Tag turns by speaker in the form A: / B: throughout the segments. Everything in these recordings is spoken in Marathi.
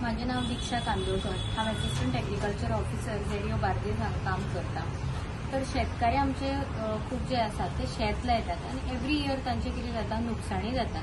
A: माझे नाव दीक्षा कांदोळकर. हांव assistant agriculture officer ZDO Bardez हांगा काम करता. तर शेतकरी आमचे खूप जे आसात ते शेत लायतात आणि एवरी इयर तांचे कितें जाता, नुकसाणी जाता.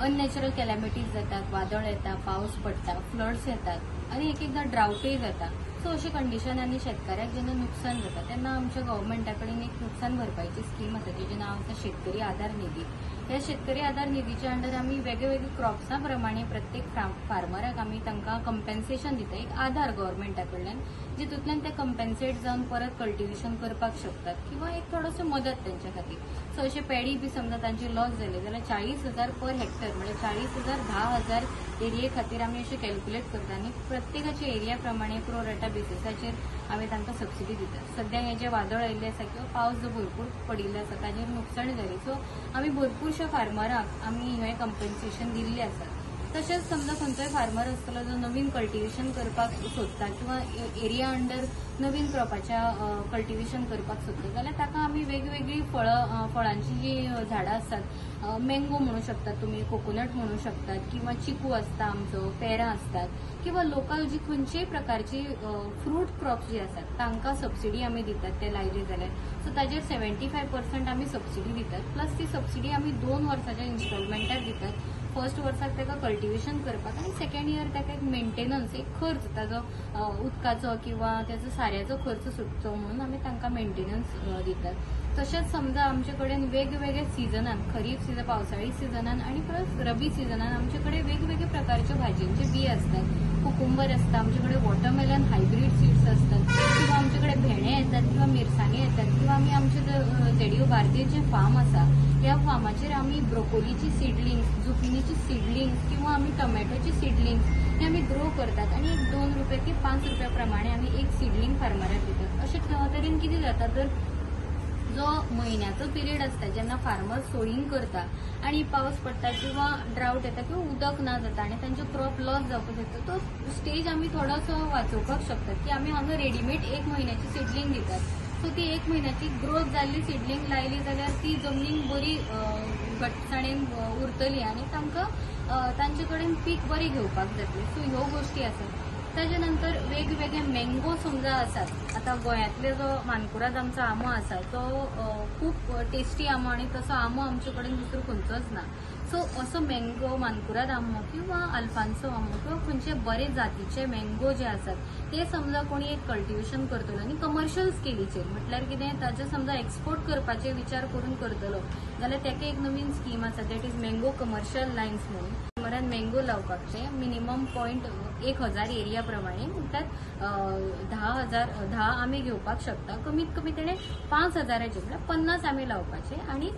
A: अननॅचरल कॅलॅमिटीज जातात, वादळ येता, पावस पडटा, फ्लड्स येतात आणि एक एकदां ड्राउटय जाता. सो अशा कंडिशनांनी शेतकऱ्याक जेन्ना नुकसान जाता तेन्ना आमच्या गव्हर्मेंटा कडेन एक नुकसान भरपाईची स्कीम आसा जेचें नांव आसा शेतकरी आधार निधी. ह्या शेतकरी आधार निधीच्या अंडर आमी वेगवेगळे क्रॉप्सां प्रमाणे प्रत्येक फार्मराक आमी तांकां कंपेन्सेशन दिता, एक आधार गव्हर्मेंटा कडल्यान, जितूंतल्यान ते कंपेन्सेट जावन परत कल्टिवेशन करपाक शकतात किंवा एक थोडोसो मदत तेंच्या खातीर. सो अशें पेडी बी समजा तांची लॉस जाली जाल्यार 40,000 पर हेक्टर म्हणजे 40,000 10,000 एरिये खातीर आमी अशें कॅल्क्युलेट करता आनी प्रत्येकाच्या एरिया प्रमाणे प्रो रेटा बेसिसाचेर आमी तांकां सबसिडी दितात. सद्या हे जे वादळ आयिल्ले आसा किंवा पावस जो भरपूर पडिल्लो आसा ताजेर नुकसाण जाली. सो आमी भरपूरशा फार्मराक आमी हें कंपेन्सेशन दिल्लें आसा. तशेंच समजा खंयचोय फार्मर आसतलो जो नवीन कल्टिवेशन करपाक सोदता किंवा एरिया अंडर नवीन क्रॉपाच्या कल्टिवेशन करपाक सोदता जाल्यार ताका आमी वेगवेगळी फळांची जी झाडां आसतात, मँगो म्हणू शकतात तुमी, कोकोनट म्हणू शकतात किंवा चिकू आसता आमचो, पेरां असतात किंवा लोकल जी खंयचेय प्रकारची फ्रूट क्रॉप्स जी आसात तांकां सबसिडी आमी दितात ते लायले जाल्यार. सो ताजेर 75% आमी सबसिडी दितात. प्लस ती सबसिडी आमी 2 वर्साच्या इन्स्टॉलमेंटार दितात. फर्स्ट वर्साक ताका कल्टिवेशन करपाक आनी सेकंड इयर ताका एक मेंटेनन्स, एक खर्च ताजो उदकाचो किंवा त्याचो साऱ्याचो खर्च सुटचो म्हणून आमी तांकां मेंटेनन्स दितात. तशेंच समजा आमचे कडेन वेगवेगळे सिजनान, खरीप सिजन, पावसाळी सिजनान आणि प्लस रबी सिजनान आमचे कडेन वेगवेगळे प्रकारचे भाजयेंचे बी असतात. कुकुंबर असता, आमचे कडेन वॉटरमेलन हायब्रीड सीड्स असतात किंवा आमचे कडेन भेंडे येतात किंवा मिरसांगे येतात किंवा आमी आमचे ZDO बार्देस जे फार्म आसा ह्या फार्माचेर आमी ब्रोकोलीची सीडलिंग्स, जुकिनीची सीडलिंग्स किंवा आमी टोमॅटोची सीडलिंग्स हे आमी ग्रो करतात आणि एक 2 रुपये ते 5 रुपया प्रमाणे आमी एक सीडलिंग फार्मराक दितात. अशें तरेन कितें जाता तर जो म्हयन्याचो पिरियड आसता जेन्ना फार्मर सोयींग करता आणि पावस पडटा किंवा ड्राउट येता किंवा उदक ना जाता आणि तांचो क्रॉप लॉस जावपाक शकता, तो स्टेज आमी थोडोसो वाचोवपाक शकतात की आमी हांगा रेडीमेड 1 म्हयन्याची सीडलिंग दितात. सो ती 1 म्हयन्याची ग्रोथ जाल्ली सीडलिंग लायली जाल्यार ती जमनीन बरी घट्टसाणेन उरतली आणि तांकां तांचे कडेन पीक बरी घेवपाक जातली. सो ह्यो गोश्टी आसात. ताजे नंतर वेगवेगळे मँगो समजा आसात. आता गोंयांतले जो मानकुराद आमचो आंबो आसा तो खूप टेस्टी आंबो आणि तसो आंबो आमचे कडेन दुसरो खंयचोच ना. सो असो मँगो, मानकुराद आंबो किंवा अल्फान्सो आंबो किंवा खंयचे बरे जातीचे मँगो जे आसात ते समजा कोणी एक कल्टिवेशन करतलो आणि कमर्शियल स्केलीचेर म्हटल्यार कितें ताचे समजा एक्सपोर्ट करपाचे विचार करून करतलो जाल्यार ताका एक नवीन स्कीम आसा that is mango commercial lines म्हणून. मरान मँगो लावपाचे मिनिमम पॉयंट 1,000 एरिया प्रमाणे म्हणटात 10 आमी घेवपाक शकता. कमीत कमी तेणे 5,000चे म्हळ्यार 50 आमी लावपाचे आणि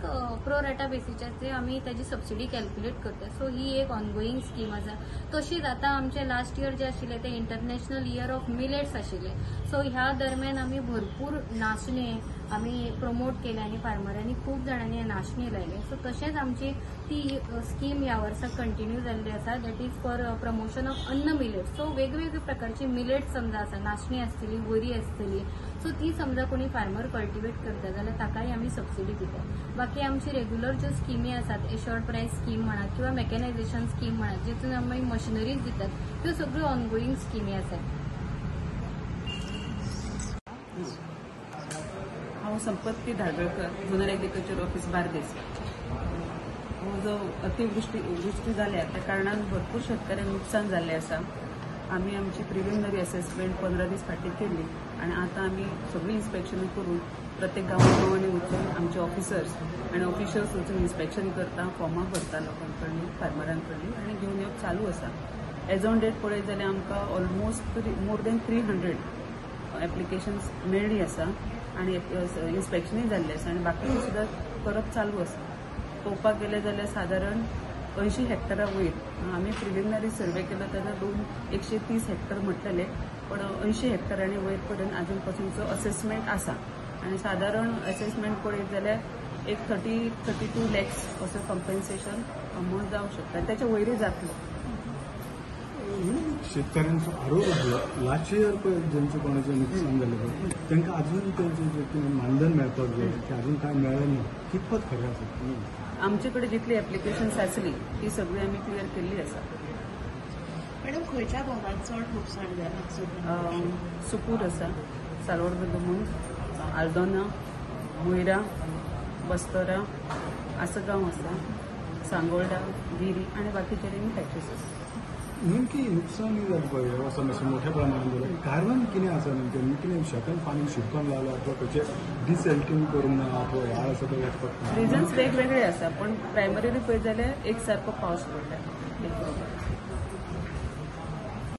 A: प्रो रेटा बेसिसाचेर आमी ताजी सबसिडी कॅल्क्युलेट करता. सो ही एक ऑनगोईंग स्कीम आसा. तशीच आता आमचे लास्ट इयर जे आशिल्ले ते इंटरनॅशनल इयर ऑफ मिलेट्स आशिल्ले. सो ह्या दरम्यान आमी भरपूर नाचणे आमी प्रमोट केले आणि फार्मरांनी खूप जाणांनी नाचणी लायले. सो तशेंच आमची ती स्कीम ह्या वर्साक कंटिन्यू जाल्ली आसा that is for promotion of अन्न मिलेट्स. सो वेगवेगळे प्रकारची मिलेट्स समजा आसा, नाचणी आसतली, वरी आसतली. सो ती समजा कोणी फार्मर कल्टिवेट करता जाल्यार ताकाय आमी सबसिडी दितात. बाकी आमची रेग्युलर ज्यो स्किमी आसात, एश्योर्ड प्रायस स्कीम म्हणा किंवा मेकॅनायझेशन स्कीम म्हणा, जितून आमी मशिनरीज दितात, त्यो सगळ्यो ऑनगोईंग स्किमी आसात.
B: हांव संपत्ती Dhargalkar, zonal agriculture office Bardez. जो अतिवृष्टी जाल्या त्या कारणान भरपूर शेतकऱ्यांक नुकसान जाल्लें आसा. आमी आमची प्रिलिमिनरी असेसमेंट 15 दीस फाटीं केली आणि आता आमी सगळीं इन्स्पेक्शनां करून प्रत्येक गांवांनी वचून आमचे ऑफिसर्स आणि ऑफिशियल्स वचून इन्स्पेक्शन करता, फॉर्मां भरता लोकांकडली, फार्मरांकडली आणि घेवन येवप चालू आसा. एज ऑन डेट पळयत जाल्यार आमकां ऑलमोस्ट मोर दॅन 300 एप्लिकेशन्स मेळ्ळी आसा आणि इन्स्पेक्शनूय जाल्लें आसा आणि बाकीचे सुद्दां करप चालू आसा. पळोवपाक गेलें जाल्यार सादारण 80 हेक्टरा वयर आमी प्रिलिमिनरी सर्वे केलो तेन्ना 130 हेक्टर म्हटलेले, पण 80 हेक्टरांनी वयर पर्यंत आजून पासूनचो असेसमेंट आसा आणि सादारण असेसमेंट पळयत जाल्यार एक 32 लॅक्स असो कंपेन्सेशन अमावंट जावंक शकता, त्याच्या वयरय जातलो.
C: शेतकऱ्यांचो आरोप लास्ट इयर ज्यांचं कोणाचें नुकसान जालें तांकां अजून तेंचें मानधन मेळपाक जाय तें अजून कांय मेळ्ळें ना. कितपत खरें आसा?
B: आमचे कडेन जितली एप्लिकेशन्स आसली ती सगळी आमी क्लियर केल्ली आसा.
D: मॅडम खंयच्या भागात चड नुकसाण जालां
B: सुपूर आसा, सालवड बेदमून, आल्दोना, मोयरा, बस्तोरा, आसगांव आसा, सांगोळडा, गिरी आनी बाकीचे फॅक्टरीज आसा.
C: नेमकी नुकसाण जाता पळय ह्या वर्सा मातशें मोठ्या प्रमाणात जालें. कारण कितें आसा नेमकें कितें शेतान पाणी शिरकोन लावला अथवा खंयचें डिसॅल्टिंग करूंक ना अथवा व्हाळ आसा तो वचपाक ना.
B: रिजन्स वेगवेगळे आसा, पण प्रायमरीली पळयत जाल्यार एक सारको पावस पडला.